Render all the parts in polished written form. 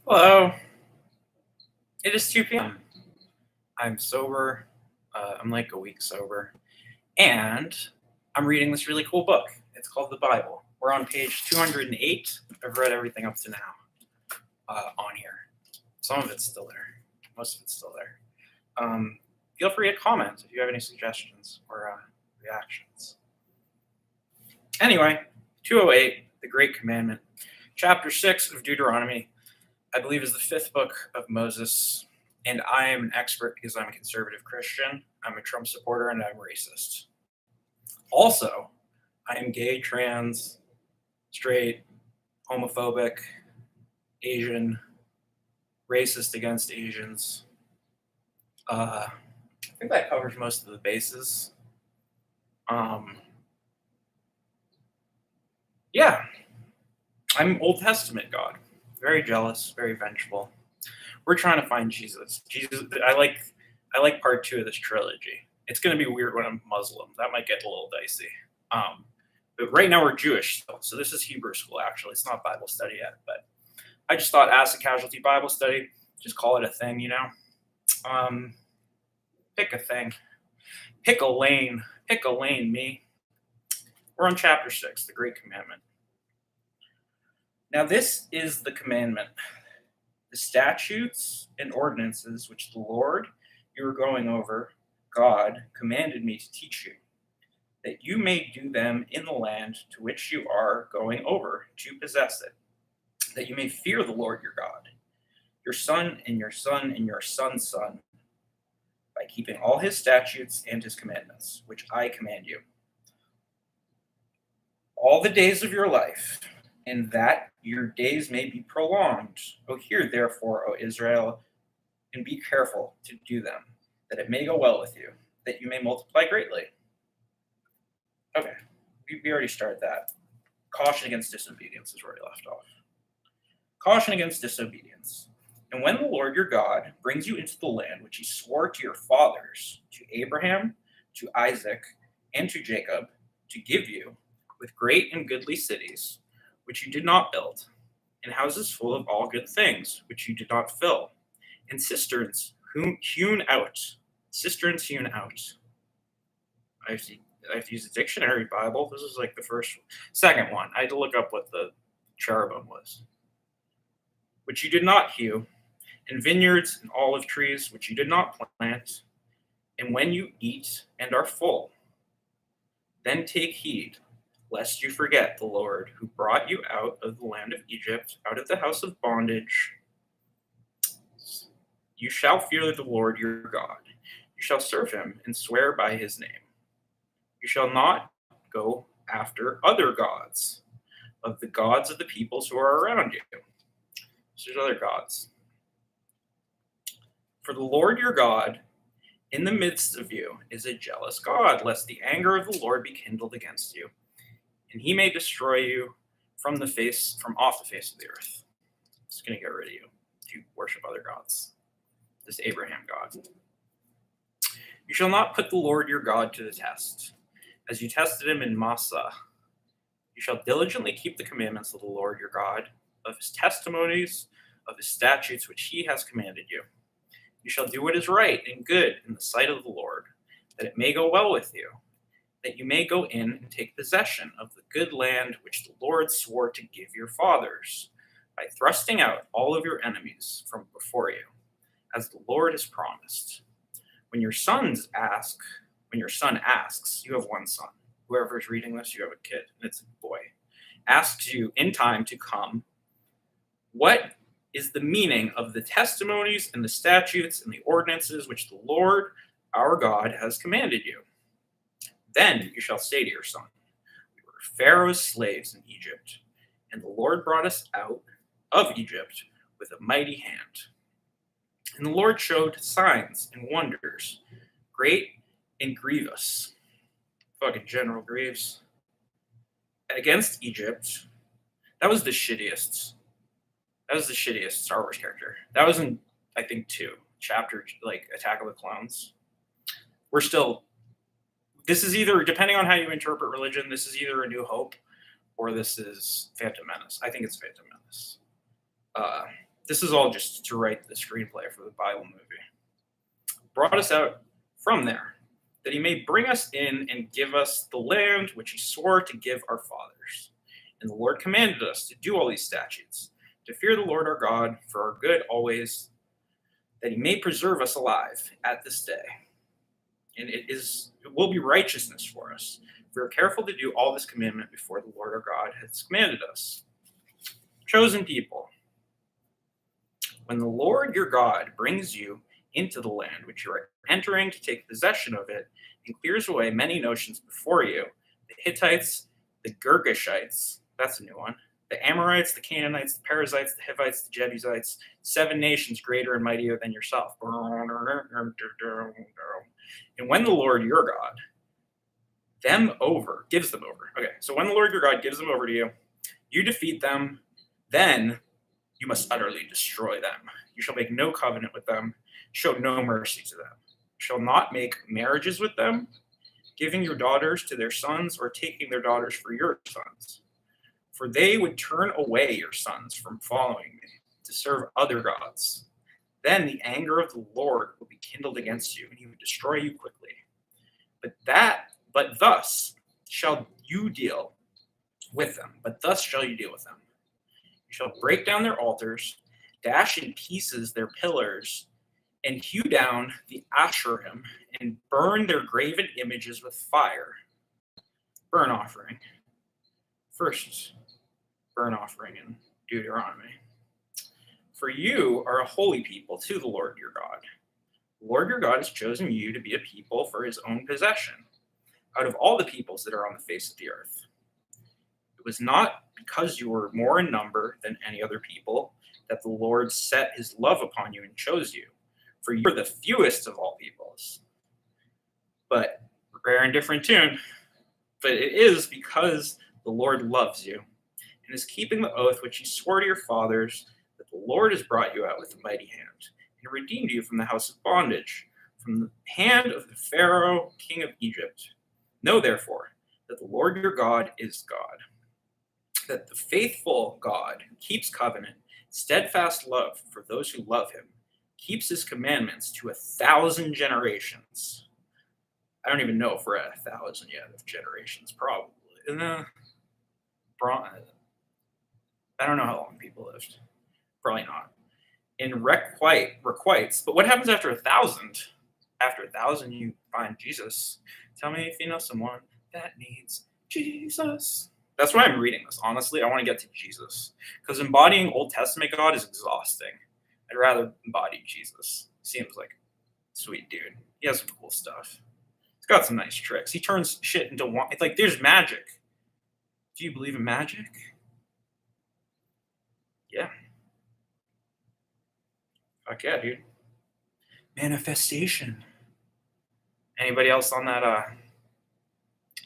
Hello. It is 2 p.m. I'm sober. I'm like a week sober. And I'm reading this really cool book. It's called the Bible. We're on page 208. I've read everything up to now on here. Some of it's still there. Most of it's still there. Feel free to comment if you have any suggestions or reactions. Anyway, 208, the Great Commandment. Chapter 6 of Deuteronomy, I believe, is the fifth book of Moses, and I am an expert because I'm a conservative Christian, I'm a Trump supporter, and I'm racist. Also, I am gay, trans, straight, homophobic, Asian, racist against Asians. I think that covers most of the bases. Yeah, I'm Old Testament God. Very jealous, very vengeful. We're trying to find Jesus. I like part 2 of this trilogy. It's going to be weird when I'm Muslim. That might get a little dicey. But right now we're Jewish still, so this is Hebrew school. Actually, it's not Bible study yet. But I just thought, as a Casualty Bible study, just call it a thing. Pick a thing. Pick a lane. Pick a lane. Me. We're on chapter 6, the Great Commandment. Now this is the commandment. The statutes and ordinances which the Lord you are going over, God, commanded me to teach you, that you may do them in the land to which you are going over to possess it, that you may fear the Lord your God, your son and your son and your son's son, by keeping all his statutes and his commandments, which I command you, all the days of your life, and that your days may be prolonged. O hear therefore, O Israel, and be careful to do them, that it may go well with you, that you may multiply greatly. Okay, we already started that. Caution against disobedience is where we left off. Caution against disobedience. And when the Lord your God brings you into the land which he swore to your fathers, to Abraham, to Isaac, and to Jacob, to give you, with great and goodly cities, which you did not build, and houses full of all good things, which you did not fill, and cisterns hewn out. Cisterns hewn out. I have to use a dictionary Bible. This is like the second one. I had to look up what the cherubim was. Which you did not hew, and vineyards and olive trees, which you did not plant. And when you eat and are full, then take heed, lest you forget the Lord who brought you out of the land of Egypt, out of the house of bondage. You shall fear the Lord your God. You shall serve him and swear by his name. You shall not go after other gods, of the gods of the peoples who are around you. So there's other gods. For the Lord your God in the midst of you is a jealous God, lest the anger of the Lord be kindled against you, and he may destroy you from off the face of the earth. He's going to get rid of you if you worship other gods. This Abraham God. You shall not put the Lord your God to the test, as you tested him in Massah. You shall diligently keep the commandments of the Lord your God, of his testimonies, of his statutes which he has commanded you. You shall do what is right and good in the sight of the Lord, that it may go well with you, that you may go in and take possession of the good land which the Lord swore to give your fathers, by thrusting out all of your enemies from before you, as the Lord has promised. When your son asks, you have one son. Whoever is reading this, you have a kid, and it's a boy. Asks you in time to come, what is the meaning of the testimonies and the statutes and the ordinances which the Lord our God has commanded you? Then you shall say to your son, we were Pharaoh's slaves in Egypt, and the Lord brought us out of Egypt with a mighty hand. And the Lord showed signs and wonders, great and grievous. Fucking General Greaves. Against Egypt. That was the shittiest Star Wars character. That was in, I think, 2 chapter, like Attack of the Clones. This is either, depending on how you interpret religion, this is either A New Hope or this is Phantom Menace. I think it's Phantom Menace. This is all just to write the screenplay for the Bible movie. Brought us out from there, that he may bring us in and give us the land which he swore to give our fathers. And the Lord commanded us to do all these statutes, to fear the Lord our God for our good always, that he may preserve us alive at this day. And it will be righteousness for us. If we are careful to do all this commandment before the Lord our God has commanded us. Chosen people, when the Lord your God brings you into the land which you are entering to take possession of it, and clears away many nations before you, the Hittites, the Girgashites, that's a new one, the Amorites, the Canaanites, the Perizzites, the Hivites, the Jebusites, 7 nations greater and mightier than yourself. And when the Lord your God gives them over. Okay, so when the Lord your God gives them over to you, you defeat them, then you must utterly destroy them. You shall make no covenant with them, show no mercy to them. You shall not make marriages with them, giving your daughters to their sons or taking their daughters for your sons. For they would turn away your sons from following me to serve other gods. Then the anger of the Lord will be kindled against you, and he would destroy you quickly. But thus shall you deal with them. You shall break down their altars, dash in pieces their pillars, and hew down the Asherim, and burn their graven images with fire. Burnt offering. First burnt offering in Deuteronomy. For you are a holy people to the Lord your God. The Lord your God has chosen you to be a people for his own possession, out of all the peoples that are on the face of the earth. It was not because you were more in number than any other people that the Lord set his love upon you and chose you, for you are the fewest of all peoples. But rare and different tune. But it is because the Lord loves you and is keeping the oath which he swore to your fathers, that the Lord has brought you out with a mighty hand and redeemed you from the house of bondage, from the hand of the Pharaoh, king of Egypt. Know therefore that the Lord your God is God, that the faithful God who keeps covenant, steadfast love for those who love him, keeps his commandments to 1,000 generations. I don't even know if we're at 1,000 yet of generations, probably. I don't know how long people lived. Probably not. In requites, but what happens after 1,000? After 1,000, you find Jesus. Tell me if you know someone that needs Jesus. That's why I'm reading this. Honestly, I want to get to Jesus. Because embodying Old Testament God is exhausting. I'd rather embody Jesus. Seems like a sweet dude. He has some cool stuff. He's got some nice tricks. He turns shit into wine. It's like there's magic. Do you believe in magic? Yeah. Fuck yeah, dude. Manifestation. Anybody else on that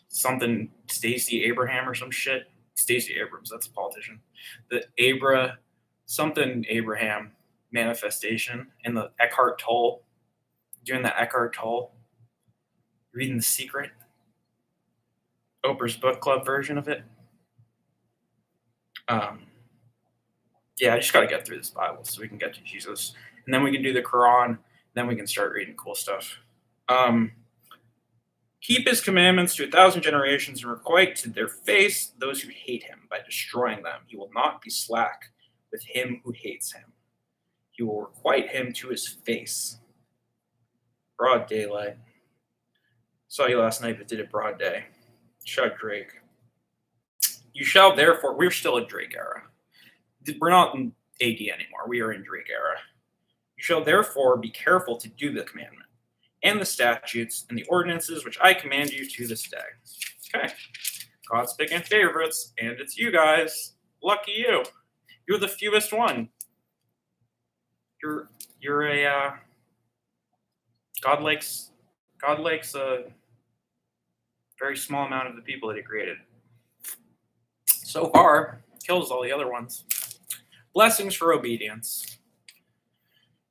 something Stacey Abraham or some shit? Stacey Abrams, that's a politician. The Abraham manifestation in the Eckhart Tolle. Doing the Eckhart Tolle. Reading The Secret. Oprah's book club version of it. Yeah, I just got to get through this Bible so we can get to Jesus. And then we can do the Quran. Then we can start reading cool stuff. Keep his commandments to 1,000 generations and requite to their face those who hate him by destroying them. He will not be slack with him who hates him. He will requite him to his face. Broad daylight. Saw you last night, but did it broad day. Shut Drake. You shall therefore, we're still in Drake era. We're not in AD anymore. We are in Drake era. You shall therefore be careful to do the commandment and the statutes and the ordinances which I command you to this day. Okay. God's picking favorites, and it's you guys. Lucky you. You're the fewest one. You're a God likes a very small amount of the people that he created. So far, kills all the other ones. Blessings for obedience.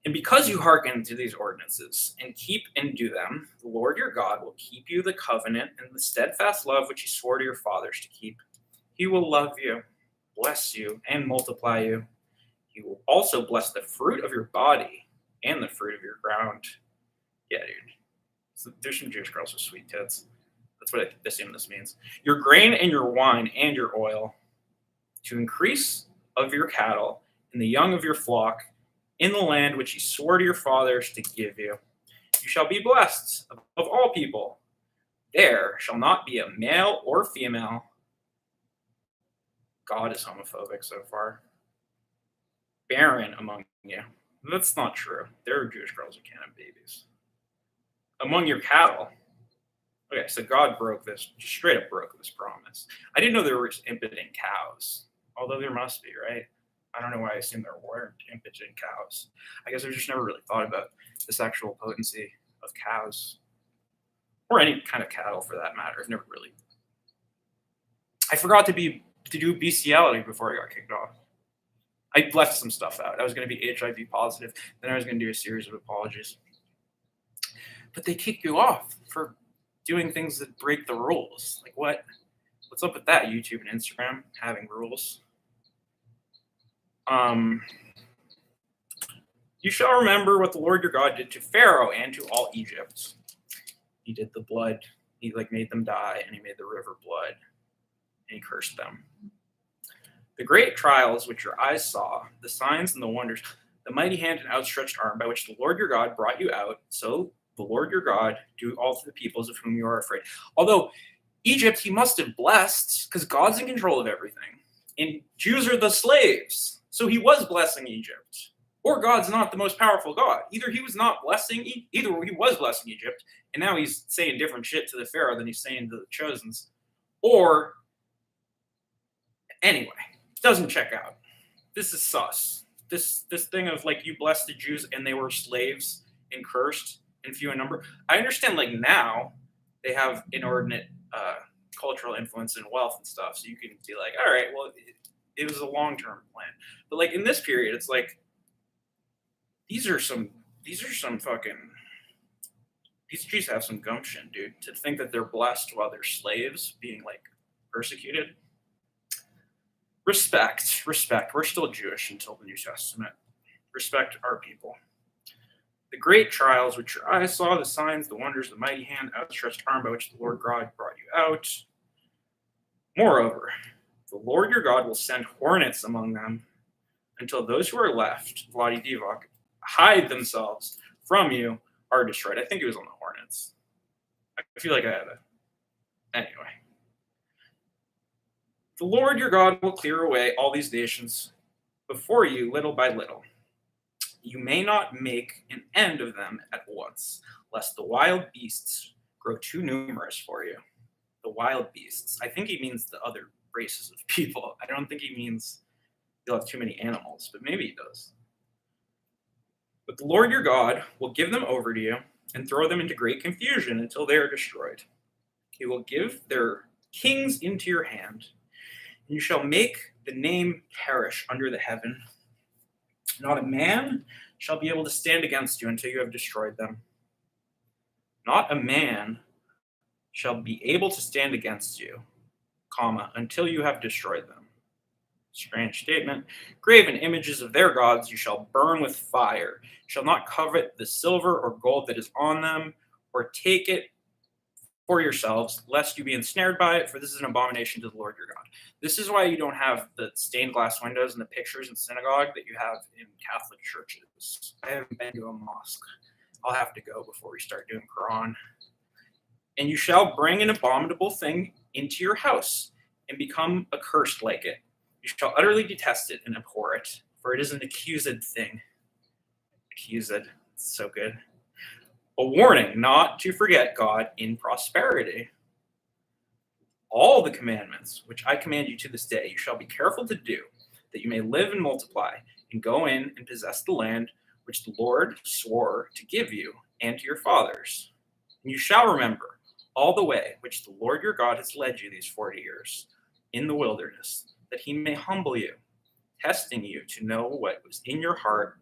And because you hearken to these ordinances and keep and do them, the Lord your God will keep you the covenant and the steadfast love which he swore to your fathers to keep. He will love you, bless you, and multiply you. He will also bless the fruit of your body and the fruit of your ground. Yeah, dude. So there's some Jewish girls with sweet tits. That's what I assume this means. Your grain and your wine and your oil, to increase of your cattle and the young of your flock in the land which he swore to your fathers to give you. You shall be blessed of all people. There shall not be a male or female. God is homophobic so far. Barren among you. That's not true. There are Jewish girls who can't have babies. Among your cattle. Okay, so God broke this, just straight up broke this promise. I didn't know there were impotent cows, although there must be, right? I don't know why I assumed there weren't impotent cows. I guess I've just never really thought about the sexual potency of cows, or any kind of cattle for that matter. I've never really. I forgot to do bestiality before I got kicked off. I left some stuff out. I was going to be HIV positive, then I was going to do a series of apologies. But they kick you off for doing things that break the rules. Like what? What's up with that? YouTube and Instagram having rules. You shall remember what the Lord your God did to Pharaoh and to all Egypt. He did the blood. He made them die, and he made the river blood, and he cursed them. The great trials which your eyes saw, the signs and the wonders, the mighty hand and outstretched arm by which the Lord your God brought you out, so the Lord your God do all to the peoples of whom you are afraid. Although Egypt he must have blessed, because God's in control of everything, and Jews are the slaves. So he was blessing Egypt. Or God's not the most powerful God. Either he was blessing Egypt, and now he's saying different shit to the Pharaoh than he's saying to the Chosens. Or, anyway, doesn't check out. This is sus. This thing of you blessed the Jews and they were slaves and cursed and few in number. I understand now they have inordinate cultural influence and wealth and stuff, so you can be like, all right, well, it was a long-term plan. But in this period, it's these Jews have some gumption, dude, to think that they're blessed while they're slaves being persecuted. Respect. We're still Jewish until the New Testament. Respect our people. The great trials which your eyes saw, the signs, the wonders, the mighty hand, outstretched arm by which the Lord God brought you out. Moreover, the Lord your God will send hornets among them until those who are left, Vladi Divac, hide themselves from you, are destroyed. I think it was on the hornets. I feel like I have it. Anyway. The Lord your God will clear away all these nations before you little by little. You may not make an end of them at once, lest the wild beasts grow too numerous for you. The wild beasts. I think he means the other races of people. I don't think he means you'll have too many animals, but maybe he does. But the Lord your God will give them over to you and throw them into great confusion until they are destroyed. He will give their kings into your hand, and you shall make the name perish under the heaven. Not a man shall be able to stand against you until you have destroyed them. Not a man shall be able to stand against you, until you have destroyed them. Strange statement. Graven images of their gods you shall burn with fire. You shall not covet the silver or gold that is on them, or take it for yourselves, lest you be ensnared by it, for this is an abomination to the Lord your God. This is why you don't have the stained glass windows and the pictures in synagogue that you have in Catholic churches. I haven't been to a mosque. I'll have to go before we start doing Quran. And you shall bring an abominable thing into your house and become accursed like it. You shall utterly detest it and abhor it, for it is an accused thing. Accused. It's so good. A warning not to forget God in prosperity. All the commandments which I command you to this day, you shall be careful to do, that you may live and multiply, and go in and possess the land which the Lord swore to give you and to your fathers. And you shall remember all the way which the Lord your God has led you these 40 years in the wilderness, that he may humble you, testing you to know what was in your heart,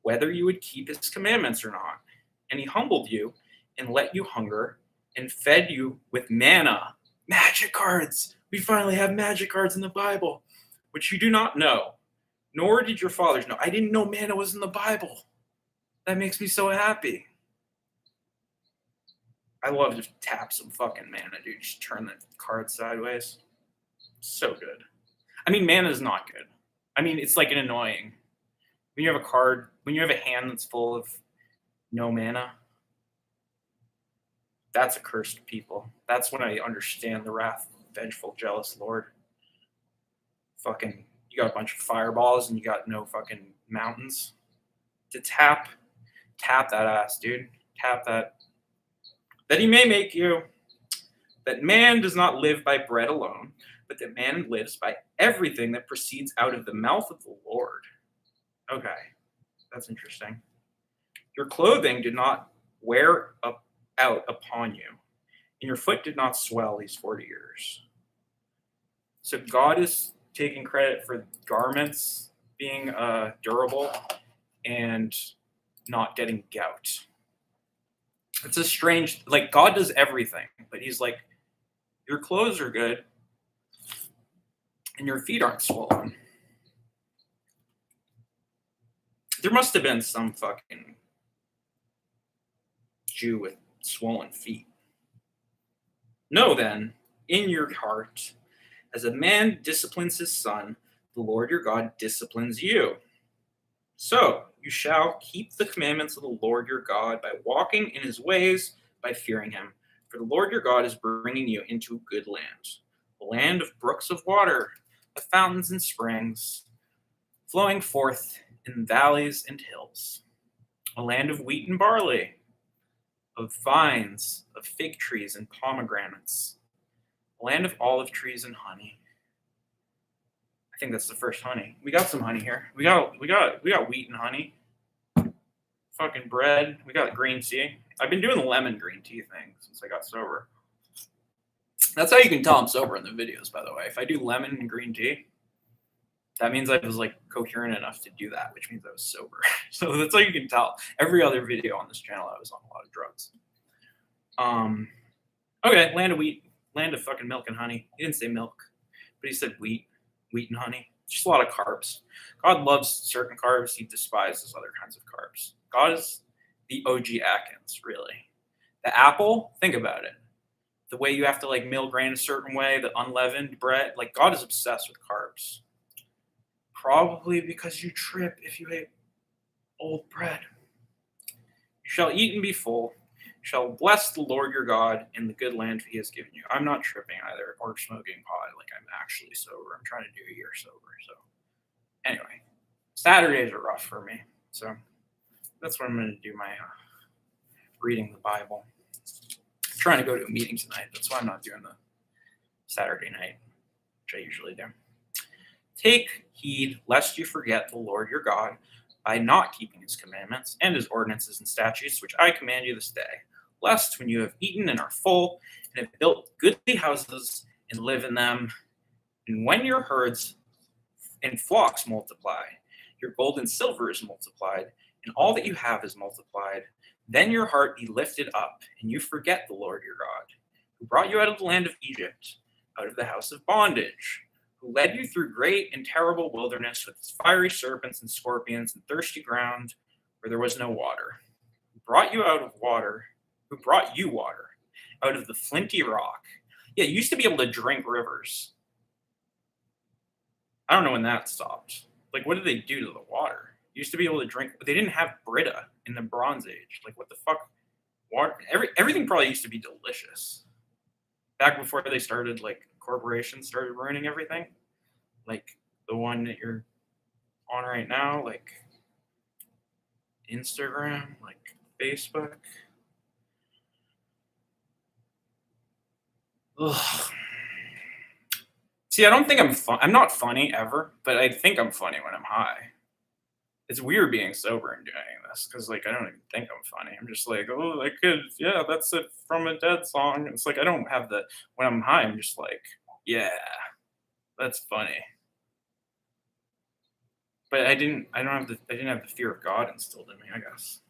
whether you would keep his commandments or not. And he humbled you and let you hunger and fed you with manna. Magic cards. We finally have magic cards in the Bible, which you do not know, Nor did your fathers know. I didn't know manna was in the Bible. That makes me so happy. I love to tap some fucking manna, dude. Just turn the card sideways. So good. I mean, manna is not good. I mean, it's like an annoying. When you have a card, when you have a hand that's full of no mana, that's a cursed people. That's when I understand the wrath of the vengeful, jealous Lord. Fucking, you got a bunch of fireballs and you got no fucking mountains. To tap that ass, dude. Tap that. That he may make you, that man does not live by bread alone, but that man lives by everything that proceeds out of the mouth of the Lord. Okay, that's interesting. Your clothing did not wear out upon you, and your foot did not swell these 40 years. So God is taking credit for garments being durable and not getting gout. It's a strange, like, God does everything, but he's like, your clothes are good and your feet aren't swollen. There must have been some fucking Jew with swollen feet. Know then, in your heart, as a man disciplines his son, the Lord your God disciplines you. So you shall keep the commandments of the Lord your God by walking in his ways, by fearing him. For the Lord your God is bringing you into a good land, a land of brooks of water, of fountains and springs, flowing forth in valleys and hills, a land of wheat and barley, of vines, of fig trees and pomegranates, a land of olive trees and honey. I think that's the first honey. We got some honey here. We got wheat and honey. Fucking bread. We got green tea. I've been doing the lemon green tea thing since I got sober. That's how you can tell I'm sober in the videos, by the way. If I do lemon and green tea, that means I was like coherent enough to do that, which means I was sober. So that's how you can tell. Every other video on this channel, I was on a lot of drugs. Okay, land of wheat, land of fucking milk and honey. He didn't say milk, but he said wheat and honey. Just a lot of carbs. God loves certain carbs. He despises other kinds of carbs. God is the OG Atkins, really. The apple, think about it. The way you have to like mill grain a certain way, the unleavened bread, like God is obsessed with carbs. Probably because you trip if you ate old bread. You shall eat and be full. You shall bless the Lord your God in the good land he has given you. I'm not tripping either or smoking pot. Like I'm actually sober. I'm trying to do a year sober. So anyway, Saturdays are rough for me. So that's what I'm going to do my reading the Bible. I'm trying to go to a meeting tonight. That's why I'm not doing the Saturday night, which I usually do. Take heed lest you forget the Lord your God by not keeping his commandments and his ordinances and statutes, which I command you this day, lest when you have eaten and are full and have built goodly houses and live in them, and when your herds and flocks multiply, your gold and silver is multiplied, and all that you have is multiplied, then your heart be lifted up, and you forget the Lord your God, who brought you out of the land of Egypt, out of the house of bondage, who led you through great and terrible wilderness with its fiery serpents and scorpions and thirsty ground where there was no water, who brought you water out of the flinty rock. Yeah, you used to be able to drink rivers. I don't know when that stopped. Like, what did they do to the water? You used to be able to drink, but they didn't have Brita in the Bronze Age. Like, what the fuck? Water, everything probably used to be delicious. Back before they started, like, corporations started ruining everything. Like, the one that you're on right now, like, Instagram, like, Facebook. Ugh. See, I don't think I'm not funny ever, but I think I'm funny when I'm high. It's weird being sober and doing this because, like, I don't even think I'm funny. I'm just like, oh, I could, yeah, that's it from a Dead song. It's like I don't have when I'm high, I'm just like, yeah, that's funny. But I didn't have the fear of God instilled in me. I guess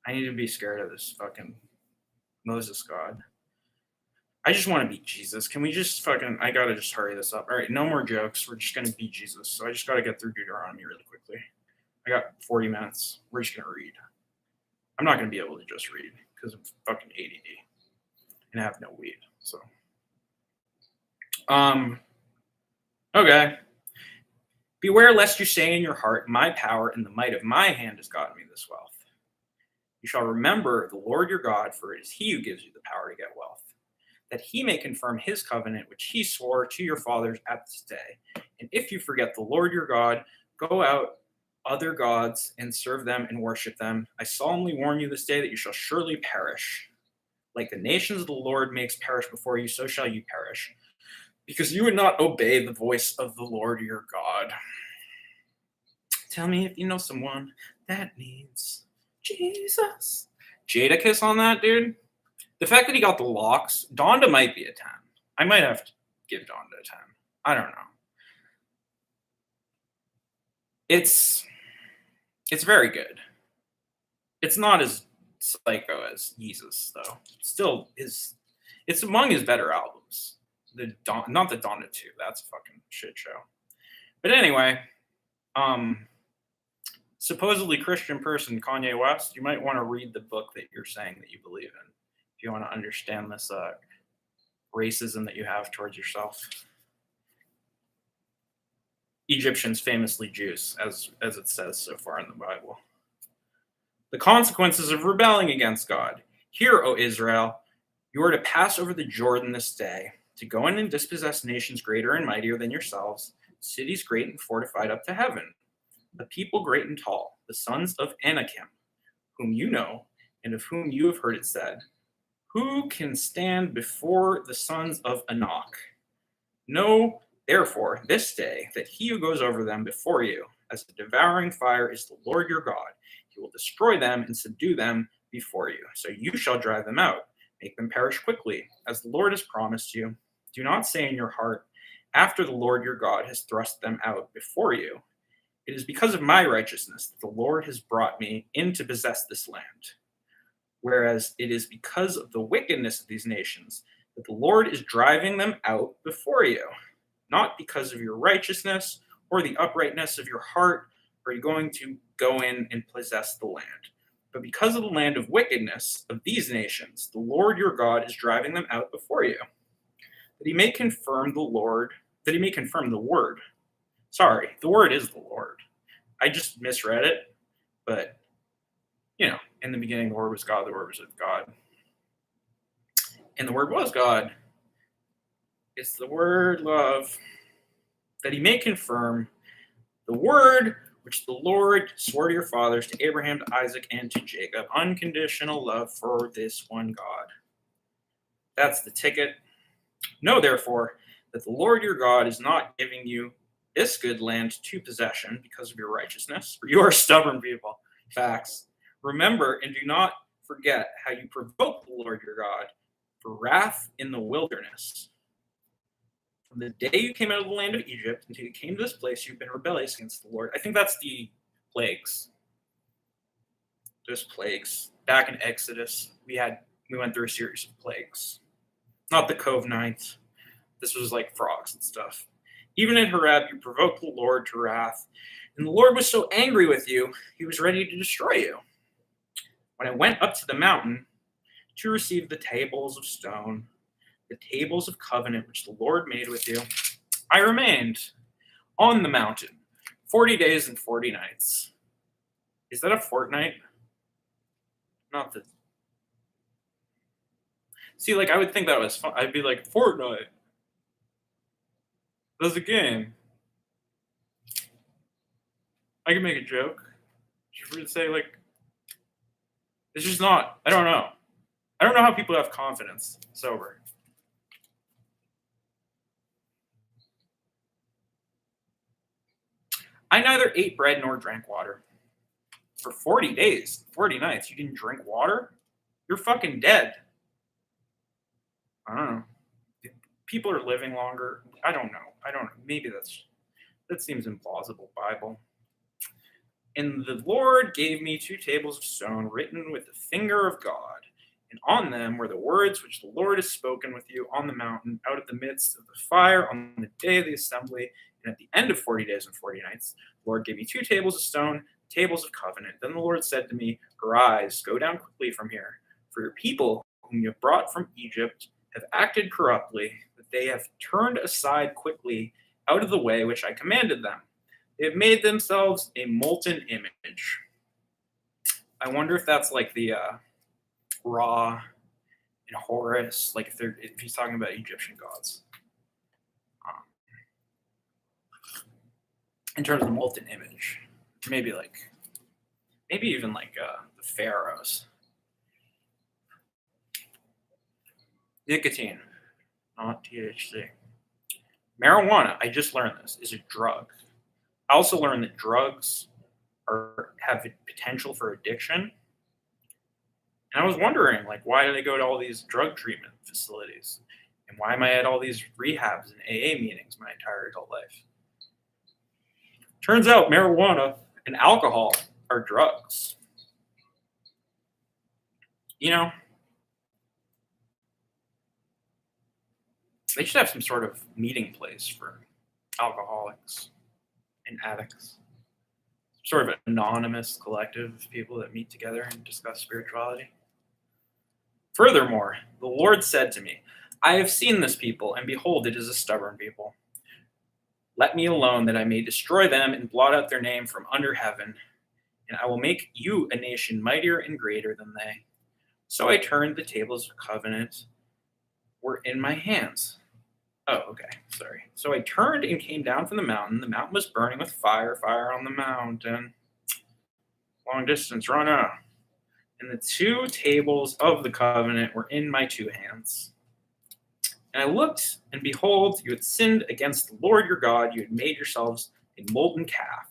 I need to be scared of this fucking Moses God. I just want to beat Jesus. Can we just I gotta just hurry this up. All right, no more jokes. We're just gonna beat Jesus. So I just gotta get through Deuteronomy really quickly. I got 40 minutes. We're just gonna read. I'm not gonna be able to just read because I'm fucking ADD and I have no weed. So, okay. Beware lest you say in your heart, my power and the might of my hand has gotten me this wealth. You shall remember the Lord your God, for it is he who gives you the power to get wealth, that he may confirm his covenant, which he swore to your fathers at this day. And if you forget the Lord your God, go out other gods and serve them and worship them. I solemnly warn you this day that you shall surely perish. Like the nations the Lord makes perish before you, so shall you perish, because you would not obey the voice of the Lord your God. Tell me if you know someone that needs Jesus. Jadakiss on that, dude. The fact that he got the locks, Donda might be a 10. I might have to give Donda a 10. I don't know. It's very good. It's not as psycho as Jesus, though. Still, it's among his better albums. Not the Donda 2. That's a fucking shit show. But anyway, supposedly Christian person Kanye West, you might want to read the book that you're saying that you believe in if you want to understand this racism that you have towards yourself. Egyptians famously Jews, as it says so far in the Bible. The consequences of rebelling against God. Hear, O Israel, you are to pass over the Jordan this day, to go in and dispossess nations greater and mightier than yourselves, cities great and fortified up to heaven, a people great and tall, the sons of Anakim, whom you know, and of whom you have heard it said, who can stand before the sons of Anak? Know, therefore, this day that he who goes over them before you, as a devouring fire, is the Lord your God. He will destroy them and subdue them before you. So you shall drive them out, make them perish quickly, as the Lord has promised you. Do not say in your heart, after the Lord your God has thrust them out before you, it is because of my righteousness that the Lord has brought me in to possess this land. Whereas it is because of the wickedness of these nations that the Lord is driving them out before you. Not because of your righteousness or the uprightness of your heart are you going to go in and possess the land. But because of the land of wickedness of these nations, the Lord your God is driving them out before you. That he may confirm the word. Sorry, the word is the Lord. I just misread it, but in the beginning the Word was God, the Word was with God. And the Word was God. It's the word love. That he may confirm the word which the Lord swore to your fathers, to Abraham, to Isaac, and to Jacob. Unconditional love for this one God. That's the ticket. Know, therefore, that the Lord your God is not giving you this good land to possession because of your righteousness, for you are stubborn people. Facts. Remember and do not forget how you provoked the Lord your God for wrath in the wilderness. From the day you came out of the land of Egypt until you came to this place, you've been rebellious against the Lord. I think that's the plagues. There's plagues. Back in Exodus, we went through a series of plagues. Not the Cove-9th. This was like frogs and stuff. Even in Horeb, you provoked the Lord to wrath, and the Lord was so angry with you, he was ready to destroy you. When I went up to the mountain to receive the tables of stone, the tables of covenant which the Lord made with you, I remained on the mountain 40 days and 40 nights. Is that a fortnight? Not the... See, I would think that was fun. I'd be like, Fortnite. That's a game. I can make a joke. You would say, it's just not. I don't know. I don't know how people have confidence sober. I neither ate bread nor drank water. For 40 days, 40 nights, you didn't drink water? You're fucking dead. I don't know. People are living longer. I don't know. Maybe that seems implausible, Bible. And the Lord gave me 2 tables of stone written with the finger of God. And on them were the words which the Lord has spoken with you on the mountain, out of the midst of the fire on the day of the assembly. And at the end of 40 days and 40 nights, the Lord gave me 2 tables of stone, tables of covenant. Then the Lord said to me, Arise, go down quickly from here, for your people, whom you have brought from Egypt, have acted corruptly, that they have turned aside quickly out of the way which I commanded them. They have made themselves a molten image. I wonder if that's like the Ra and Horus, like if he's talking about Egyptian gods. In terms of molten image, maybe even like the pharaohs. Nicotine, not THC. Marijuana, I just learned this, is a drug. I also learned that drugs have potential for addiction. And I was wondering, like, why do they go to all these drug treatment facilities? And why am I at all these rehabs and AA meetings my entire adult life? Turns out marijuana and alcohol are drugs. You know, they should have some sort of meeting place for alcoholics and addicts. Sort of an anonymous collective of people that meet together and discuss spirituality. Furthermore, the Lord said to me, I have seen this people, and behold, it is a stubborn people. Let me alone, that I may destroy them and blot out their name from under heaven, and I will make you a nation mightier and greater than they. So I turned the tables of covenant were in my hands. Oh, okay, sorry. So I turned and came down from the mountain. The mountain was burning with fire on the mountain. Long distance, run out. And the 2 tables of the covenant were in my 2 hands. And I looked, and behold, you had sinned against the Lord your God. You had made yourselves a molten calf.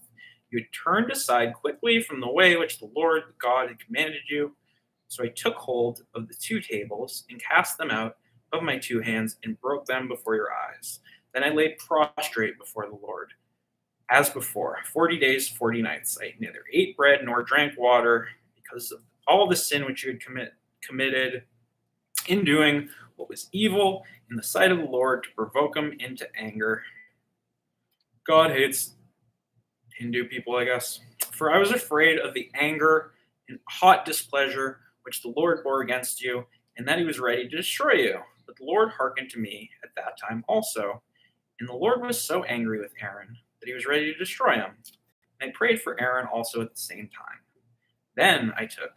You had turned aside quickly from the way which the Lord God had commanded you. So I took hold of the 2 tables and cast them out of my 2 hands and broke them before your eyes. Then I lay prostrate before the Lord. As before, 40 days, 40 nights, I neither ate bread nor drank water because of all the sin which you had committed in doing what was evil in the sight of the Lord to provoke him into anger. God hates Hindu people, I guess. For I was afraid of the anger and hot displeasure which the Lord bore against you, and that he was ready to destroy you. But the Lord hearkened to me at that time also. And the Lord was so angry with Aaron that he was ready to destroy him. And I prayed for Aaron also at the same time. Then I took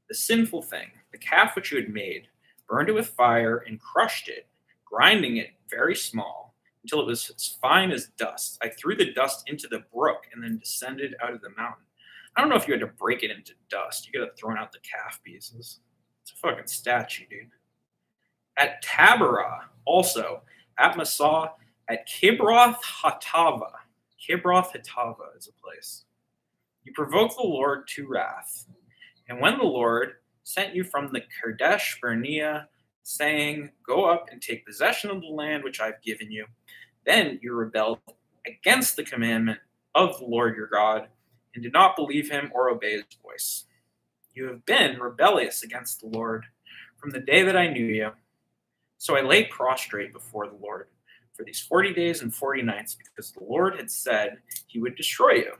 the sinful thing, the calf which you had made, burned it with fire, and crushed it, grinding it very small, until it was as fine as dust. I threw the dust into the brook and then descended out of the mountain. I don't know if you had to break it into dust. You could have thrown out the calf pieces. It's a fucking statue, dude. At Taberah, also, at Massah, at Kibroth Hatava. Kibroth Hatava is a place. You provoked the Lord to wrath. And when the Lord sent you from the Kadesh Barnea, saying, Go up and take possession of the land which I've given you, then you rebelled against the commandment of the Lord your God, and did not believe him or obey his voice. You have been rebellious against the Lord from the day that I knew you. So I lay prostrate before the Lord for these 40 days and 40 nights, because the Lord had said he would destroy you.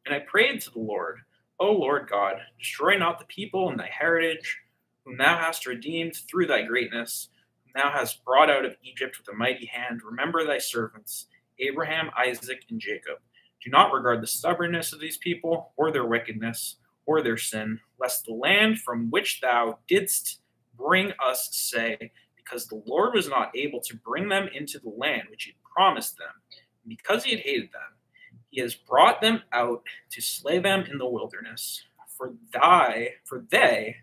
And I prayed to the Lord, O Lord God, destroy not the people and thy heritage, whom thou hast redeemed through thy greatness, whom thou hast brought out of Egypt with a mighty hand. Remember thy servants, Abraham, Isaac, and Jacob. Do not regard the stubbornness of these people, or their wickedness, or their sin, lest the land from which thou didst bring us say, because the Lord was not able to bring them into the land which he had promised them, and because he had hated them, he has brought them out to slay them in the wilderness. For they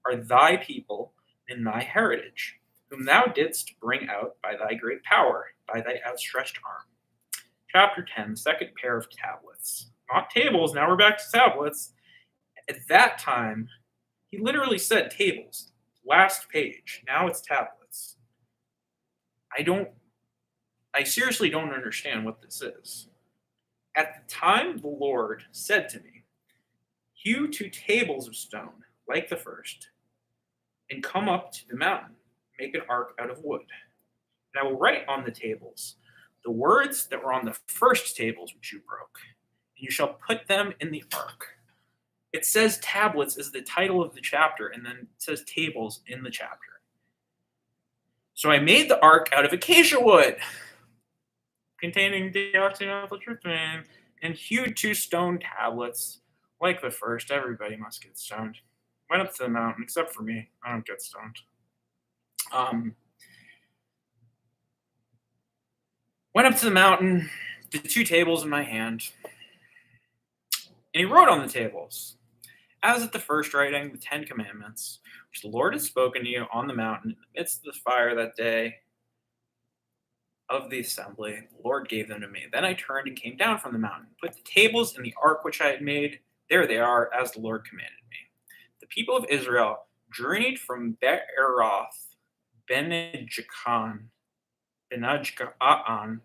are thy people and thy heritage, whom thou didst bring out by thy great power, by thy outstretched arm. Chapter 10, second pair of tablets. Not tables, now we're back to tablets. At that time, he literally said tables. Last page. Now it's tablets. I seriously don't understand what this is. At the time the Lord said to me, Hew 2 tables of stone, like the first, and come up to the mountain, make an ark out of wood. And I will write on the tables the words that were on the first tables which you broke, and you shall put them in the ark. It says tablets is the title of the chapter, and then it says tables in the chapter. So I made the ark out of acacia wood, containing deoxynitrotoluene, and hewed 2 stone tablets. Like the first, everybody must get stoned. Went up to the mountain, except for me. I don't get stoned. Went up to the mountain, the 2 tables in my hand, and he wrote on the tables, as at the first writing, the 10 commandments, which the Lord had spoken to you on the mountain in the midst of the fire that day of the assembly. The Lord gave them to me. Then I turned and came down from the mountain, put the tables in the ark which I had made. There they are, as the Lord commanded me. The people of Israel journeyed from Be'eroth, Benejachan,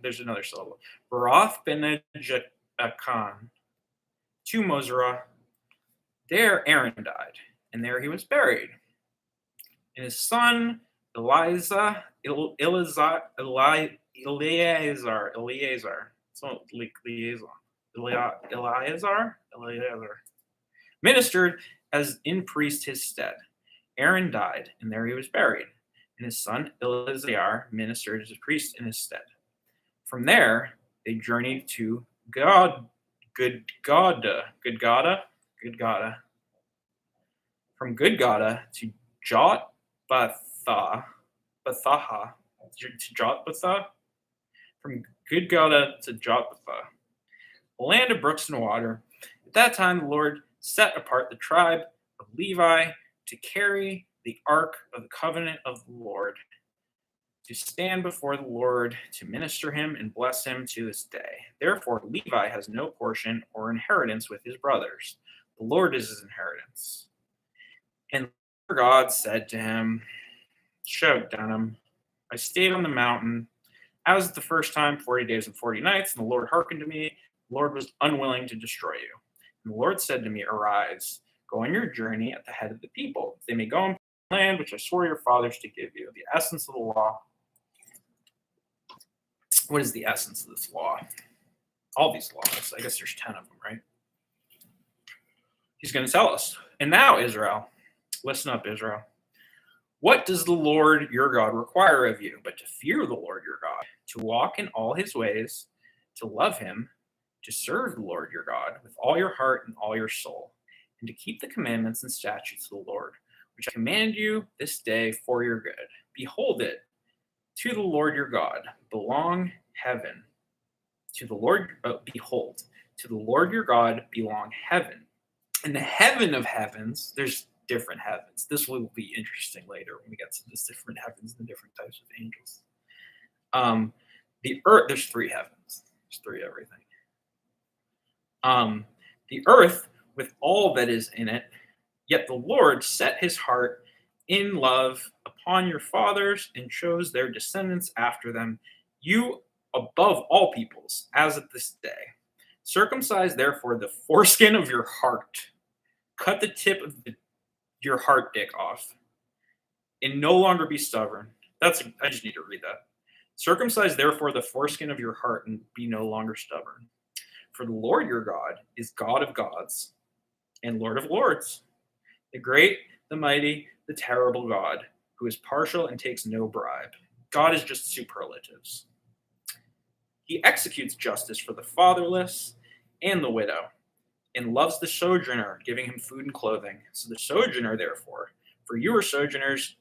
there's another syllable, Beroth Benejachan, to Mosera. There Aaron died, and there he was buried. And his son Eleazar, ministered as in priest his stead. Aaron died, and there he was buried, and his son Eleazar ministered as a priest in his stead. From there, they journeyed to Gudgoda. From Gudgoda to Jotbatha. From Gudgoda to Jotbatha, a land of brooks and water. At that time, the Lord set apart the tribe of Levi to carry the ark of the covenant of the Lord, to stand before the Lord, to minister him and bless him to this day. Therefore, Levi has no portion or inheritance with his brothers. The Lord is his inheritance. And God said to him, Shout, Dunham, I stayed on the mountain, as at the first time, 40 days and 40 nights, and the Lord hearkened to me. The Lord was unwilling to destroy you. And the Lord said to me, Arise, go on your journey at the head of the people. They may go into the land which I swore your fathers to give you. The essence of the law. What is the essence of this law? All these laws. I guess there's 10 of them, right? He's going to tell us. And now, Israel, listen up, Israel. What does the Lord your God require of you but to fear the Lord your God, to walk in all his ways, to love him, to serve the Lord your God with all your heart and all your soul, and to keep the commandments and statutes of the Lord, which I command you this day for your good. Behold it, to the Lord your God belong heaven. Behold, to the Lord your God belong heaven. And the heaven of heavens, there's different heavens. This will be interesting later when we get to this different heavens and the different types of angels. The earth, there's 3 heavens. There's 3 everything. The earth with all that is in it, yet the Lord set his heart in love upon your fathers and chose their descendants after them, you above all peoples, as at this day. Circumcise therefore the foreskin of your heart, cut the tip of your heart dick off, and no longer be stubborn. I just need to read that. Circumcise therefore the foreskin of your heart and be no longer stubborn. For the Lord your God is God of gods and Lord of lords, the great, the mighty, the terrible God, who is partial and takes no bribe. God is just superlatives. He executes justice for the fatherless and the widow, and loves the sojourner, giving him food and clothing. So the sojourner, therefore, for you are sojourners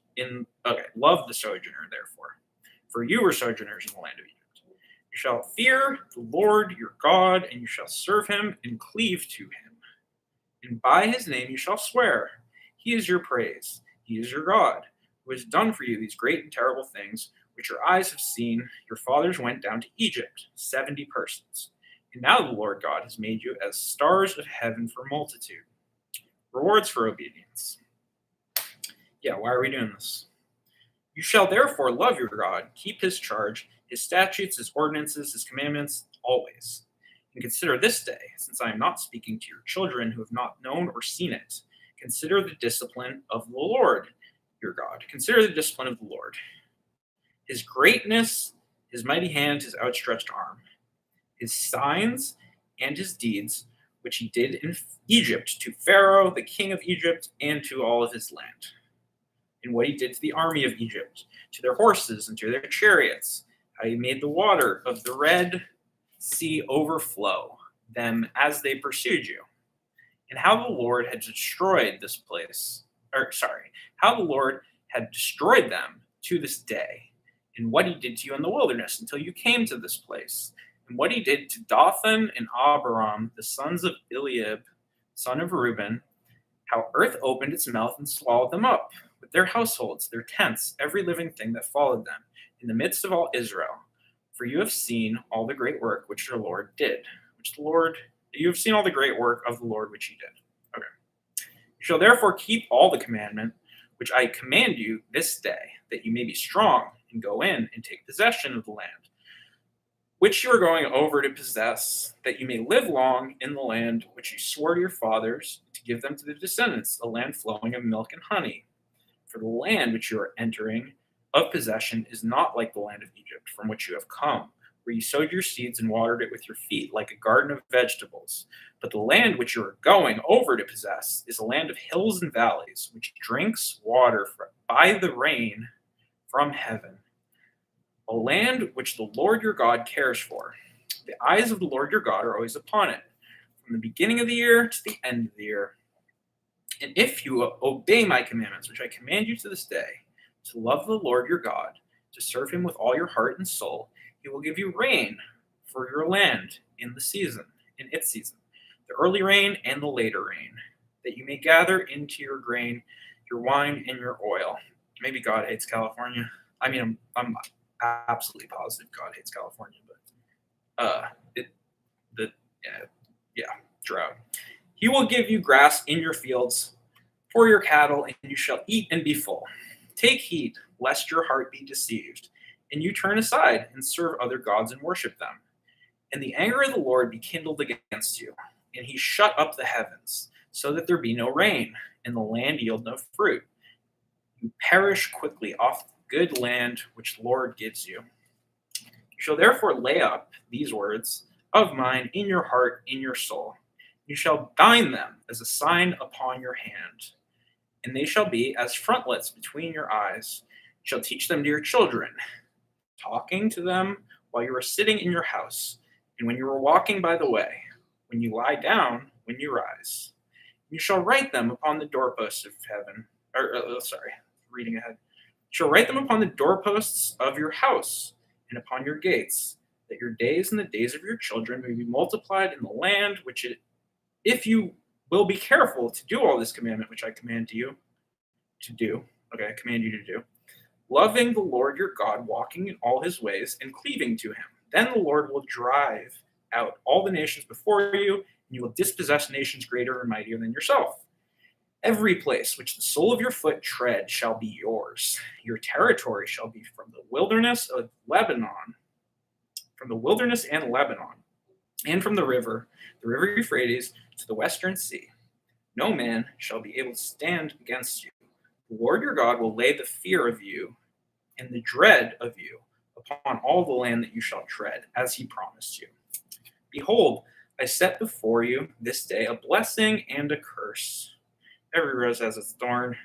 love the sojourner, therefore, for you are sojourners in the land of Egypt. You shall fear the Lord your God, and you shall serve him and cleave to him. And by his name you shall swear. He is your praise. He is your God, who has done for you these great and terrible things, which your eyes have seen. Your fathers went down to Egypt, 70 persons. And now the Lord God has made you as stars of heaven for multitude. Rewards for obedience. Yeah, why are we doing this? You shall therefore love your God, keep his charge, his statutes, his ordinances, his commandments, always. And consider this day, since I am not speaking to your children who have not known or seen it. Consider the discipline of the Lord, your God. Consider the discipline of the Lord, his greatness, his mighty hand, his outstretched arm, his signs and his deeds, which he did in Egypt to Pharaoh, the king of Egypt, and to all of his land, and what he did to the army of Egypt, to their horses and to their chariots, how he made the water of the Red Sea overflow them as they pursued you, and how the Lord had destroyed this place, how the Lord had destroyed them to this day, and what he did to you in the wilderness until you came to this place, and what he did to Dathan and Abiram, the sons of Eliab, son of Reuben, how earth opened its mouth and swallowed them up, with their households, their tents, every living thing that followed them, in the midst of all Israel. For you have seen all the great work which the Lord did, you have seen all the great work of the Lord which he did. Okay. You shall therefore keep all the commandment which I command you this day, that you may be strong and go in and take possession of the land which you are going over to possess, that you may live long in the land which you swore to your fathers to give them to their descendants, a land flowing of milk and honey. For the land which you are entering of possession is not like the land of Egypt, from which you have come, where you sowed your seeds and watered it with your feet, like a garden of vegetables. But the land which you are going over to possess is a land of hills and valleys, which drinks water by the rain from heaven. A land which the Lord your God cares for. The eyes of the Lord your God are always upon it, from the beginning of the year to the end of the year. And if you obey my commandments, which I command you to this day, to love the Lord your God, to serve him with all your heart and soul, he will give you rain for your land in its season, the early rain and the later rain, that you may gather into your grain, your wine, and your oil. Maybe God hates California. I mean, I'm absolutely positive God hates California, but drought. He will give you grass in your fields for your cattle, and you shall eat and be full. Take heed, lest your heart be deceived, and you turn aside and serve other gods and worship them. And the anger of the Lord be kindled against you, and he shut up the heavens, so that there be no rain, and the land yield no fruit. You perish quickly off the good land which the Lord gives you. You shall therefore lay up these words of mine in your heart, in your soul. You shall bind them as a sign upon your hand, and they shall be as frontlets between your eyes. You shall teach them to your children, talking to them while you are sitting in your house, and when you are walking by the way, when you lie down, when you rise. You shall write them upon the doorposts of heaven. Reading ahead. You shall write them upon the doorposts of your house and upon your gates, that your days and the days of your children may be multiplied in the land which if you will be careful to do all this commandment which I command you to do, loving the Lord your God, walking in all his ways, and cleaving to him. Then the Lord will drive out all the nations before you, and you will dispossess nations greater and mightier than yourself. Every place which the sole of your foot tread shall be yours. Your territory shall be from the wilderness and Lebanon, and from the river Euphrates, to the western sea. No man shall be able to stand against you. The Lord your God will lay the fear of you and the dread of you upon all the land that you shall tread, as he promised you. Behold, I set before you this day a blessing and a curse. Every rose has its thorn,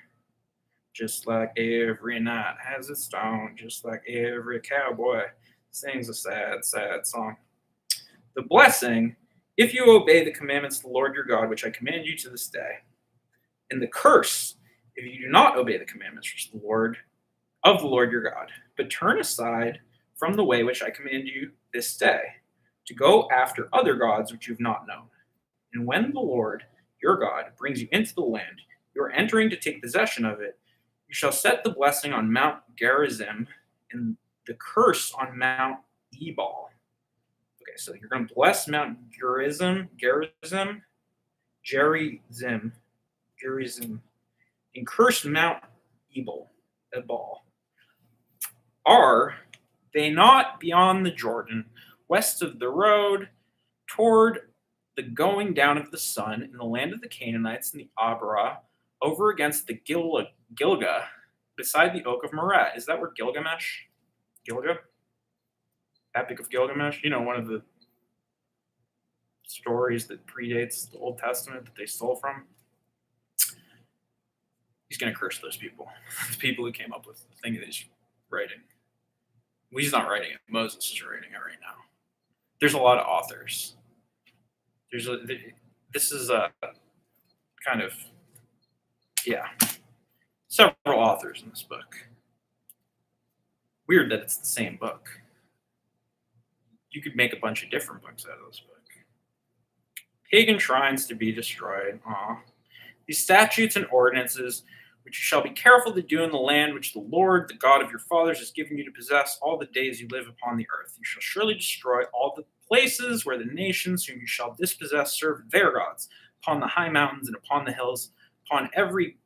just like every knight has its stone, just like every cowboy sings a sad, sad song. The blessing, if you obey the commandments of the Lord your God, which I command you to this day. And the curse, if you do not obey the commandments of the Lord your God, but turn aside from the way which I command you this day, to go after other gods which you have not known. And when the Lord your God brings you into the land you are entering to take possession of it, you shall set the blessing on Mount Gerizim and the curse on Mount Ebal. Okay, so you're going to bless Mount Gerizim, and curse Mount Ebal. Are they not beyond the Jordan, west of the road, toward the going down of the sun, in the land of the Canaanites and the Abra, over against the Gilga, beside the oak of Merat. Is that where Gilga, Epic of Gilgamesh, one of the stories that predates the Old Testament that they stole from? He's going to curse those people, the people who came up with the thing that he's writing. Well, he's not writing it. Moses is writing it right now. There's a lot of authors. This is a kind of, several authors in this book. Weird that it's the same book. You could make a bunch of different books out of this book. Pagan shrines to be destroyed. These statutes and ordinances, which you shall be careful to do in the land which the Lord, the God of your fathers, has given you to possess all the days you live upon the earth. You shall surely destroy all the places where the nations whom you shall dispossess serve their gods, upon the high mountains and upon the hills, upon every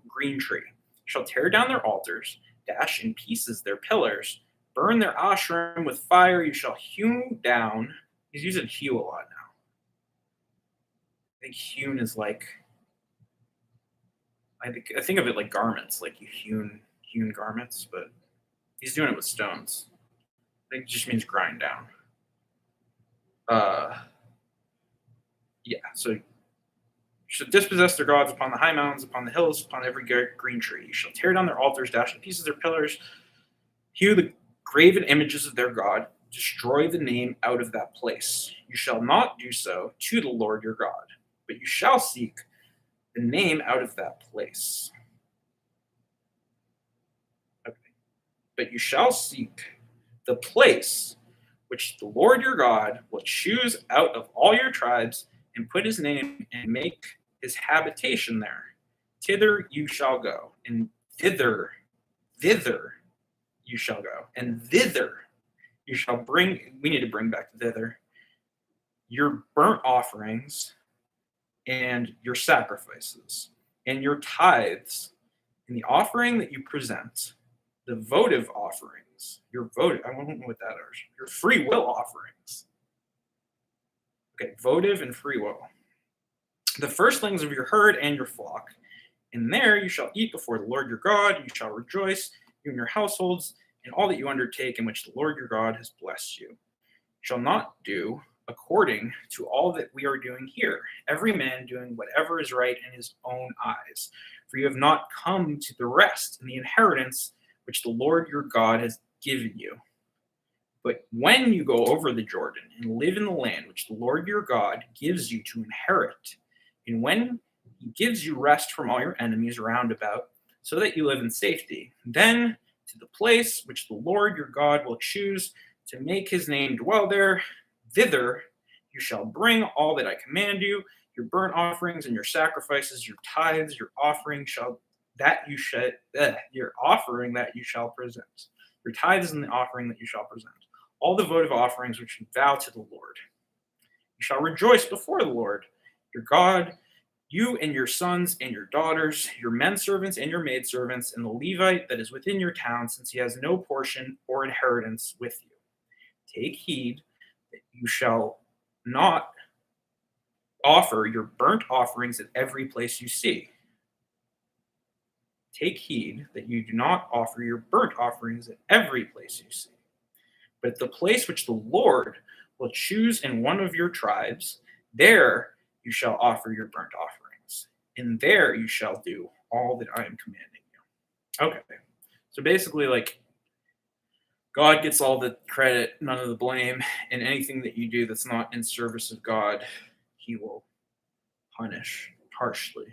green tree. You shall tear down their altars, dash in pieces their pillars, burn their ashram with fire. You shall hew down. He's using hew a lot now. I think hewn is like, I think of it like garments, like you hewn garments, but he's doing it with stones. I think it just means grind down. So you shall dispossess their gods upon the high mountains, upon the hills, upon every green tree. You shall tear down their altars, dash in pieces their pillars, hew the graven images of their God, destroy the name out of that place. You shall not do so to the Lord your God, but you shall seek the name out of that place. Okay. But you shall seek the place which the Lord your God will choose out of all your tribes and put his name and make his habitation there. Thither you shall go, and thither you shall go, and thither you shall bring, we need to bring back thither, your burnt offerings and your sacrifices and your tithes and the offering that you present, the votive offerings, I don't know what that is, your free will offerings. Okay, votive and free will. The firstlings of your herd and your flock, and there you shall eat before the Lord your God, you shall rejoice, you and your households, in all that you undertake in which the Lord your God has blessed you. You shall not do according to all that we are doing here, every man doing whatever is right in his own eyes. For you have not come to the rest in the inheritance which the Lord your God has given you. But when you go over the Jordan and live in the land which the Lord your God gives you to inherit, and when he gives you rest from all your enemies round about, so that you live in safety, then to the place which the Lord your God will choose to make his name dwell there, thither you shall bring all that I command you, your burnt offerings and your sacrifices, your tithes, your offering your offering that you shall present. Your tithes and the offering that you shall present. All the votive offerings which you vow to the Lord. You shall rejoice before the Lord your God, you and your sons and your daughters, your men servants and your maidservants, and the Levite that is within your town, since he has no portion or inheritance with you. Take heed that you shall not offer your burnt offerings at every place you see. Take heed that you do not offer your burnt offerings at every place you see. But at the place which the Lord will choose in one of your tribes, there you shall offer your burnt offerings. And there you shall do all that I am commanding you. Okay. So basically, like, God gets all the credit, none of the blame, and anything that you do that's not in service of God, he will punish harshly.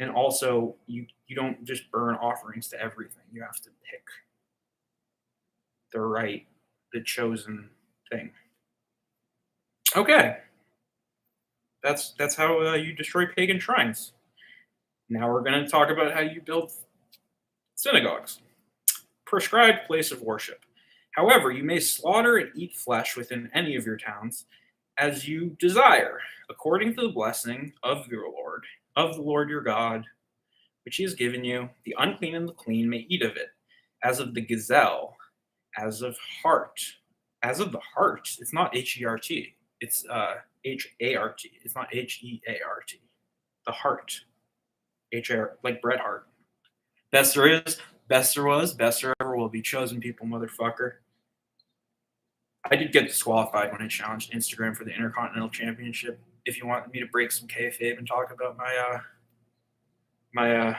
And also, you don't just burn offerings to everything. You have to pick the chosen thing. Okay. That's how you destroy pagan shrines. Now we're going to talk about how you build synagogues. Prescribed place of worship. However, you may slaughter and eat flesh within any of your towns as you desire, according to the blessing of the Lord your God, which he has given you. The unclean and the clean may eat of it, as of the gazelle, as of the heart. It's not H-E-R-T. It's H-A-R-T. It's not H-E-A-R-T. The heart. H-R, like Bret Hart. Best there is, best there was, best there ever will be. Chosen people, motherfucker. I did get disqualified when I challenged Instagram for the Intercontinental Championship. If you want me to break some kayfabe and talk about my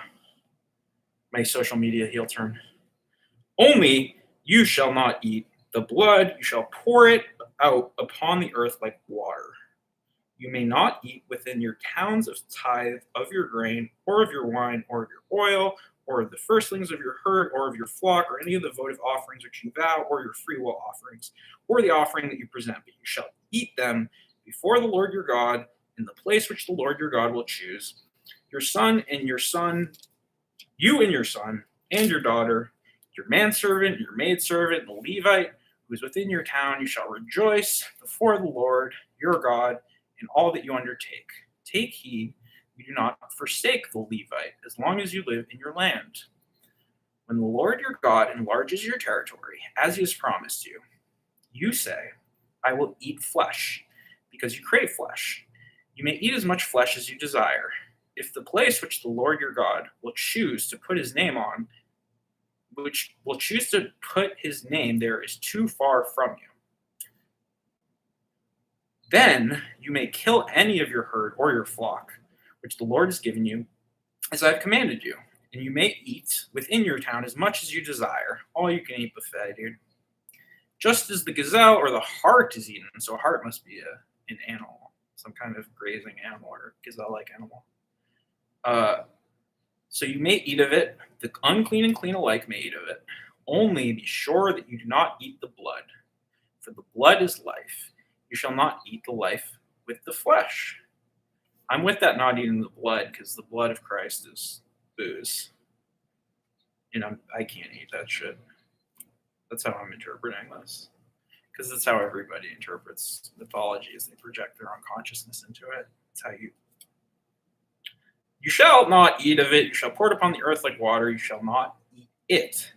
social media heel turn. Only you shall not eat the blood, you shall pour it out upon the earth like water. You may not eat within your towns of tithe of your grain, or of your wine, or of your oil, or of the firstlings of your herd, or of your flock, or any of the votive offerings which you vow, or your freewill offerings, or the offering that you present. But you shall eat them before the Lord your God in the place which the Lord your God will choose. Your son and your son, you and your son, and your daughter, your manservant, your maidservant, the Levite, who is within your town, you shall rejoice before the Lord your God in all that you undertake. Take heed you do not forsake the Levite as long as you live in your land. When the Lord your God enlarges your territory, as he has promised you, you say, I will eat flesh, because you crave flesh. You may eat as much flesh as you desire, if the place which the Lord your God will choose to put his name on, which will choose to put his name there, is too far from you. Then you may kill any of your herd or your flock, which the Lord has given you, as I have commanded you, and you may eat within your town as much as you desire, all you can eat buffet, dude. Just as the gazelle or the hart is eaten, so a hart must be an animal, some kind of grazing animal or gazelle-like animal. So you may eat of it, the unclean and clean alike may eat of it. Only be sure that you do not eat the blood, for the blood is life. You shall not eat the life with the flesh. I'm with that not eating the blood, because the blood of Christ is booze. And I can't eat that shit. That's how I'm interpreting this. Because that's how everybody interprets mythology, is they project their own consciousness into it. It's how you shall not eat of it. You shall pour it upon the earth like water. You shall not eat it,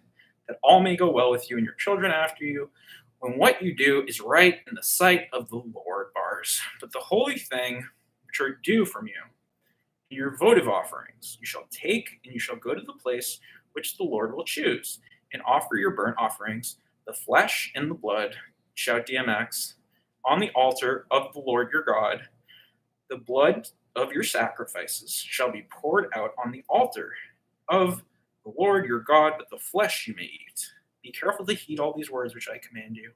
that all may go well with you and your children after you, when what you do is right in the sight of the Lord. Bars. But the holy thing which are due from you, your votive offerings, you shall take, and you shall go to the place which the Lord will choose, and offer your burnt offerings, the flesh and the blood, shout DMX, on the altar of the Lord your God. The blood of your sacrifices shall be poured out on the altar of the Lord your God, but the flesh you may eat. Be careful to heed all these words which I command you,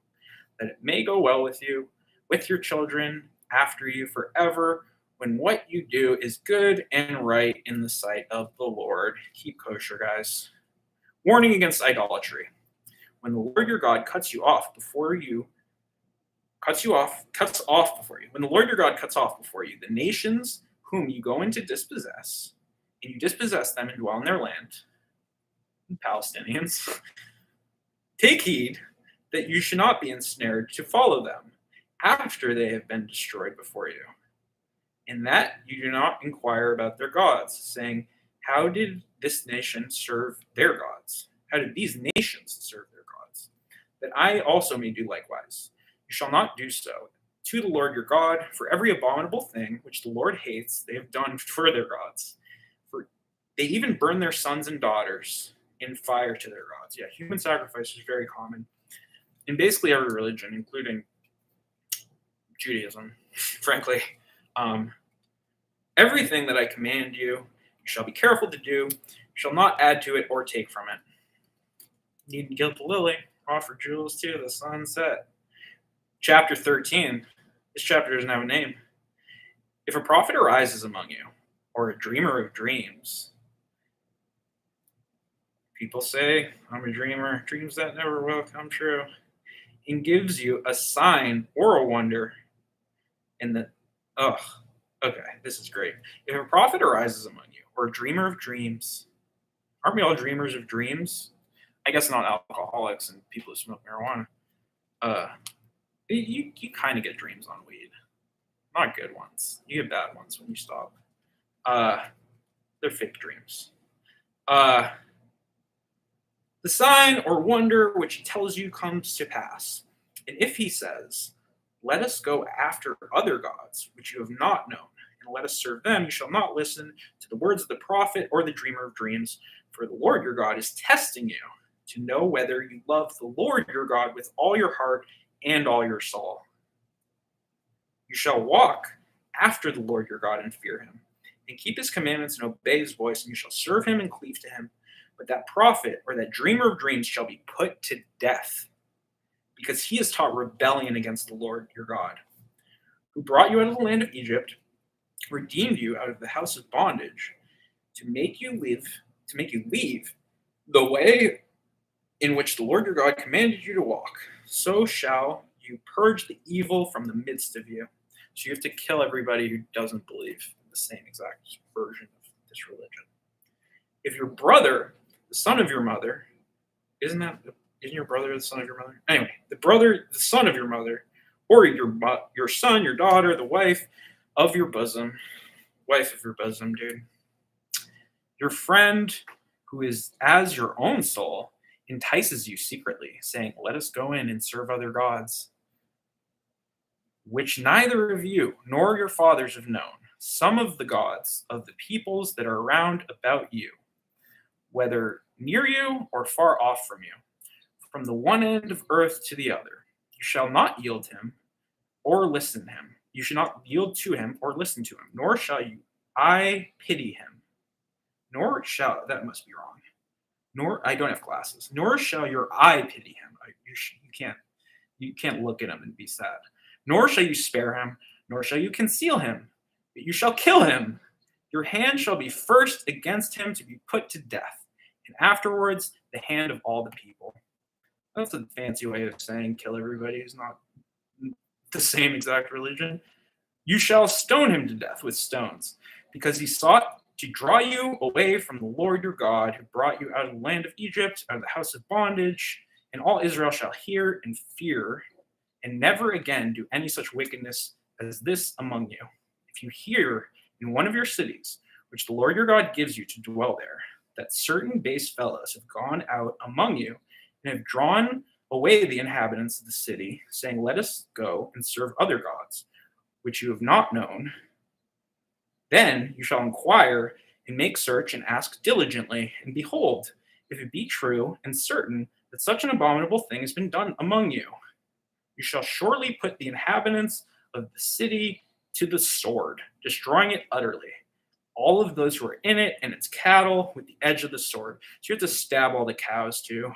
that it may go well with you, with your children after you forever, when what you do is good and right in the sight of the Lord. Keep kosher, guys. Warning against idolatry. When the Lord your God cuts off before you, when the Lord your God cuts off before you the nations whom you go in to dispossess, and you dispossess them and dwell in their land, Palestinians, take heed that you should not be ensnared to follow them after they have been destroyed before you, and that you do not inquire about their gods, saying, how did this nation serve their gods? How did these nations serve their gods? That I also may do likewise. You shall not do so to the Lord your God, for every abominable thing which the Lord hates, they have done for their gods. For they even burn their sons and daughters in fire to their gods. Yeah, human sacrifice is very common in basically every religion, including Judaism, frankly. Everything that I command you, you shall be careful to do. You shall not add to it or take from it. Need to gild the lily, offer jewels to the sunset. Chapter 13. This chapter doesn't have a name. If a prophet arises among you, or a dreamer of dreams, people say, I'm a dreamer, dreams that never will come true, and gives you a sign or a wonder, okay, this is great. If a prophet arises among you, or a dreamer of dreams, aren't we all dreamers of dreams? I guess not alcoholics and people who smoke marijuana. You kind of get dreams on weed. Not good ones. You get bad ones when you stop. They're fake dreams. The sign or wonder which he tells you comes to pass. And if he says, let us go after other gods which you have not known, and let us serve them. You shall not listen to the words of the prophet or the dreamer of dreams, for the Lord your God is testing you to know whether you love the Lord your God with all your heart and all your soul. You shall walk after the Lord your God and fear him, and keep his commandments and obey his voice, and you shall serve him and cleave to him. But that prophet or that dreamer of dreams shall be put to death, because he has taught rebellion against the Lord your God, who brought you out of the land of Egypt, redeemed you out of the house of bondage, to make you leave the way in which the Lord your God commanded you to walk. So shall you purge the evil from the midst of you. So you have to kill everybody who doesn't believe the same exact version of this religion. If your brother, the son of your mother, isn't your brother the son of your mother? Anyway, the son of your mother, or your son, your daughter, the wife of your bosom, dude. Your friend who is as your own soul entices you secretly, saying, let us go in and serve other gods, which neither of you nor your fathers have known, some of the gods of the peoples that are round about you, whether near you or far off from you, from the one end of earth to the other. You shall not yield him or listen to him. You shall not yield to him or listen to him, nor shall I pity him, nor shall, that must be wrong, nor, I don't have glasses, nor shall your eye pity him. You can't look at him and be sad. Nor shall you spare him, nor shall you conceal him, but you shall kill him. Your hand shall be first against him to be put to death, and afterwards the hand of all the people. That's a fancy way of saying kill everybody who's not the same exact religion. You shall stone him to death with stones, because he sought to draw you away from the Lord your God, who brought you out of the land of Egypt, out of the house of bondage. And all Israel shall hear and fear, and never again do any such wickedness as this among you. If you hear in one of your cities, which the Lord your God gives you to dwell there, that certain base fellows have gone out among you and have drawn away the inhabitants of the city, saying, let us go and serve other gods, which you have not known, then you shall inquire and make search and ask diligently, and behold, if it be true and certain that such an abominable thing has been done among you, you shall surely put the inhabitants of the city to the sword, destroying it utterly, all of those who are in it and its cattle with the edge of the sword. So you have to stab all the cows too.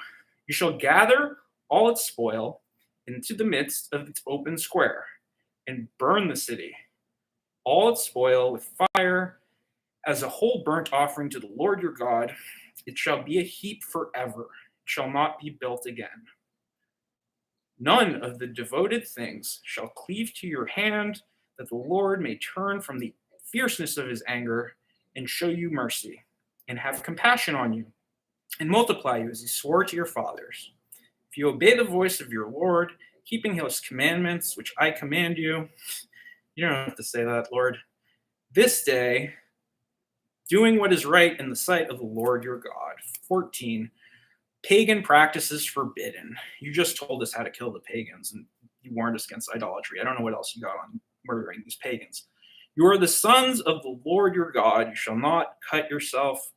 You shall gather all its spoil into the midst of its open square and burn the city, all its spoil with fire as a whole burnt offering to the Lord your God. It shall be a heap forever. It shall not be built again. None of the devoted things shall cleave to your hand, that the Lord may turn from the fierceness of his anger and show you mercy, and have compassion on you, and multiply you as he swore to your fathers. If you obey the voice of your Lord, keeping his commandments, which I command you, you don't have to say that, Lord, this day, doing what is right in the sight of the Lord your God. 14, pagan practices forbidden. You just told us how to kill the pagans, and you warned us against idolatry. I don't know what else you got on murdering these pagans. You are the sons of the Lord your God. You shall not cut yourself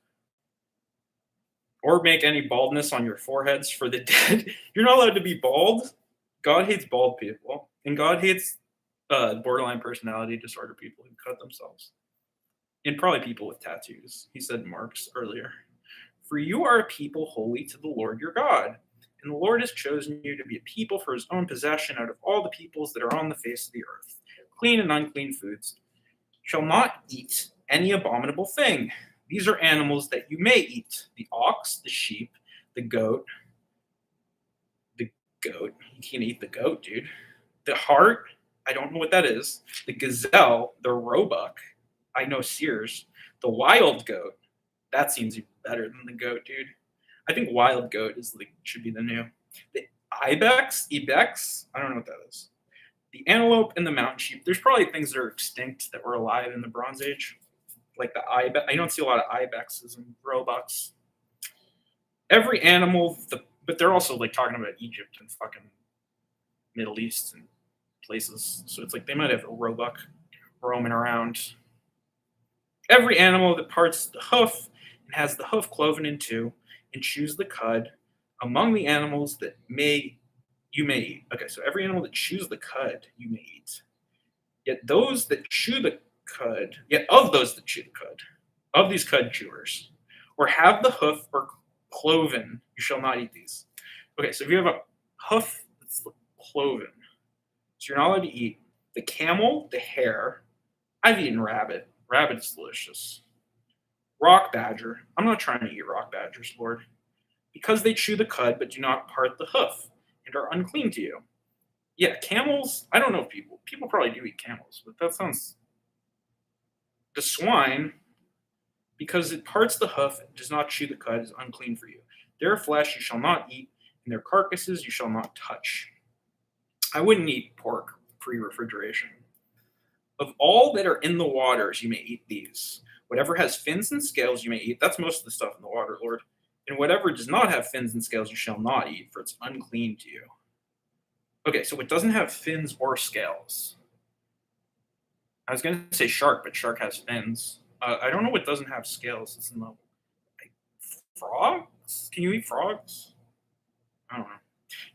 or make any baldness on your foreheads for the dead. You're not allowed to be bald. God hates bald people, and God hates borderline personality disorder people who cut themselves. And probably people with tattoos. He said marks earlier. For you are a people holy to the Lord your God, and the Lord has chosen you to be a people for his own possession out of all the peoples that are on the face of the earth. Clean and unclean foods. Shall not eat any abominable thing. These are animals that you may eat: the ox, the sheep, the goat. The goat. You can't eat the goat, dude. The hart. I don't know what that is. The gazelle, the roebuck. I know Sears. The wild goat. That seems even better than the goat, dude. I think wild goat should be the new. The ibex. I don't know what that is. The antelope and the mountain sheep. There's probably things that are extinct that were alive in the Bronze Age, like the ibex. I don't see a lot of ibexes and roebucks. Every animal, but they're also like talking about Egypt and fucking Middle East and places. So it's like they might have a roebuck roaming around. Every animal that parts the hoof and has the hoof cloven in two, and chews the cud, among the animals that you may eat. Okay, so every animal that chews the cud, you may eat. Yet those that chew the cud, yet of those that chew the cud, of these cud chewers, or have the hoof or cloven, you shall not eat these. Okay, so if you have a hoof that's cloven, so you're not allowed to eat the camel, the hare. I've eaten rabbit. Rabbit is delicious. Rock badger. I'm not trying to eat rock badgers, Lord, because they chew the cud but do not part the hoof and are unclean to you. Yeah, camels. I don't know if people probably do eat camels, but that sounds. The swine, because it parts the hoof and does not chew the cud, is unclean for you. Their flesh you shall not eat, and their carcasses you shall not touch. I wouldn't eat pork pre-refrigeration. Of all that are in the waters, you may eat these. Whatever has fins and scales, you may eat. That's most of the stuff in the water, Lord. And whatever does not have fins and scales, you shall not eat, for it's unclean to you. Okay, so it doesn't have fins or scales. I was going to say shark, but shark has fins. I don't know what doesn't have scales. It's in the frogs. Can you eat frogs? I don't know.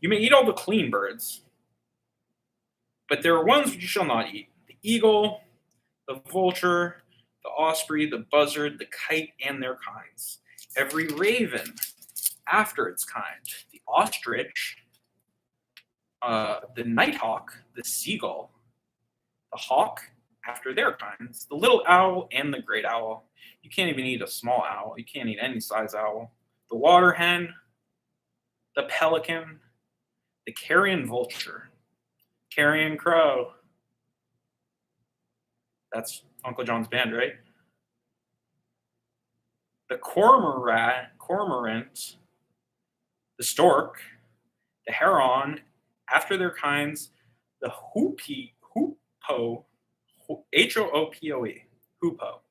You may eat all the clean birds, but there are ones which you shall not eat: the eagle, the vulture, the osprey, the buzzard, the kite, and their kinds. Every raven after its kind: the ostrich, the nighthawk, the seagull, the hawk after their kinds, the little owl, and the great owl. You can't even eat a small owl. You can't eat any size owl. The water hen, the pelican, the carrion vulture, carrion crow. That's Uncle John's band, right? The cormorant, the stork, the heron, after their kinds, the hoopoe, Hoopoe, hoopoe,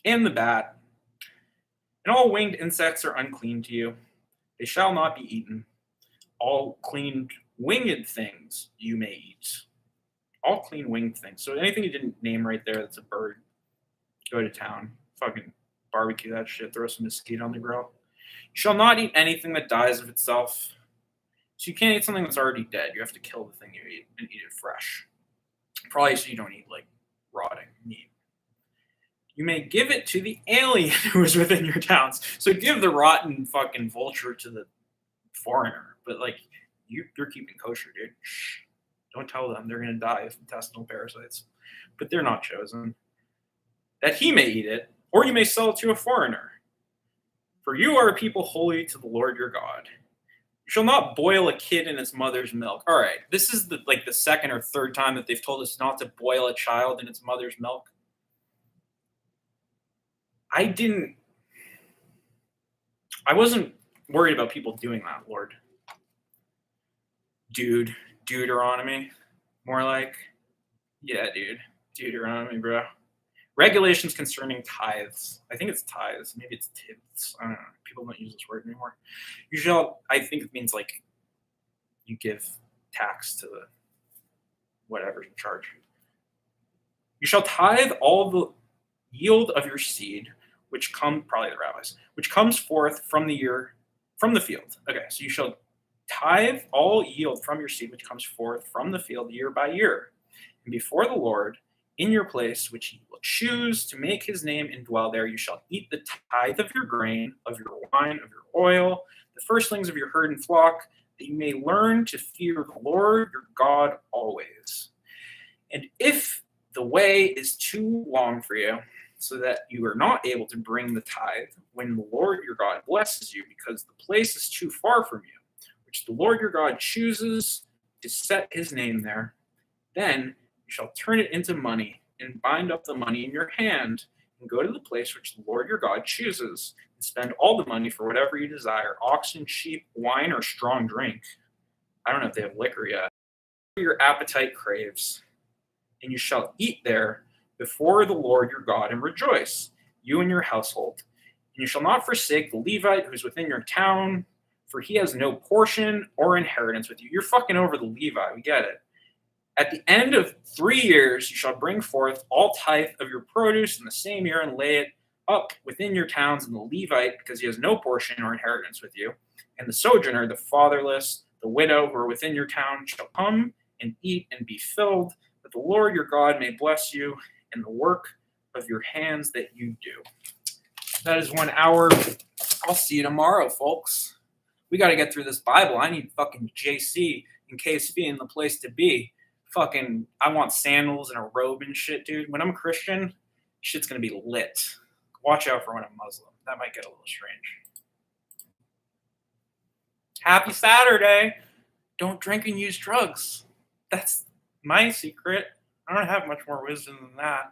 and the bat. And all winged insects are unclean to you. They shall not be eaten. All clean winged things you may eat. All clean winged things. So anything you didn't name right there that's a bird, go to town. Fucking barbecue that shit. Throw some mesquite on the grill. You shall not eat anything that dies of itself. So you can't eat something that's already dead. You have to kill the thing you eat and eat it fresh. Probably so you don't eat like rotting meat. You may give it to the alien who is within your towns. So give the rotten fucking vulture to the foreigner. But like you're keeping kosher, dude. Shh. Don't tell them they're gonna die of intestinal parasites. But they're not chosen. That he may eat it, or you may sell it to a foreigner. For you are a people holy to the Lord your God. You shall not boil a kid in its mother's milk. All right, this is the second or third time that they've told us not to boil a child in its mother's milk. I wasn't worried about people doing that, Lord. Dude, Deuteronomy. More like, yeah, dude. Deuteronomy, bro. Regulations concerning tithes. I think it's tithes. Maybe it's tithes. I don't know. People don't use this word anymore. You shall, I think it means like you give tax to the whatever's in charge. You shall tithe all the yield of your seed, which probably the rabbis, which comes forth from the field. Okay, so you shall tithe all yield from your seed, which comes forth from the field year by year. And before the Lord, in your place, which he will choose to make his name indwell there, you shall eat the tithe of your grain, of your wine, of your oil, the firstlings of your herd and flock, that you may learn to fear the Lord your God always. And if the way is too long for you, so that you are not able to bring the tithe when the Lord your God blesses you, because the place is too far from you, which the Lord your God chooses to set his name there, then you shall turn it into money and bind up the money in your hand and go to the place which the Lord your God chooses and spend all the money for whatever you desire: oxen, sheep, wine, or strong drink. I don't know if they have liquor yet. Your appetite craves, and you shall eat there before the Lord your God and rejoice, you and your household. And you shall not forsake the Levite who is within your town, for he has no portion or inheritance with you. You're fucking over the Levite. We get it. At the end of 3 years, you shall bring forth all tithe of your produce in the same year and lay it up within your towns, and the Levite, because he has no portion or inheritance with you, and the sojourner, the fatherless, the widow who are within your town shall come and eat and be filled, that the Lord your God may bless you in the work of your hands that you do. That is 1 hour. I'll see you tomorrow, folks. We got to get through this Bible. I need fucking JC and KSP in the place to be. Fucking, I want sandals and a robe and shit, dude. When I'm Christian, shit's going to be lit. Watch out for when I'm Muslim. That might get a little strange. Happy Saturday. Don't drink and use drugs. That's my secret. I don't have much more wisdom than that.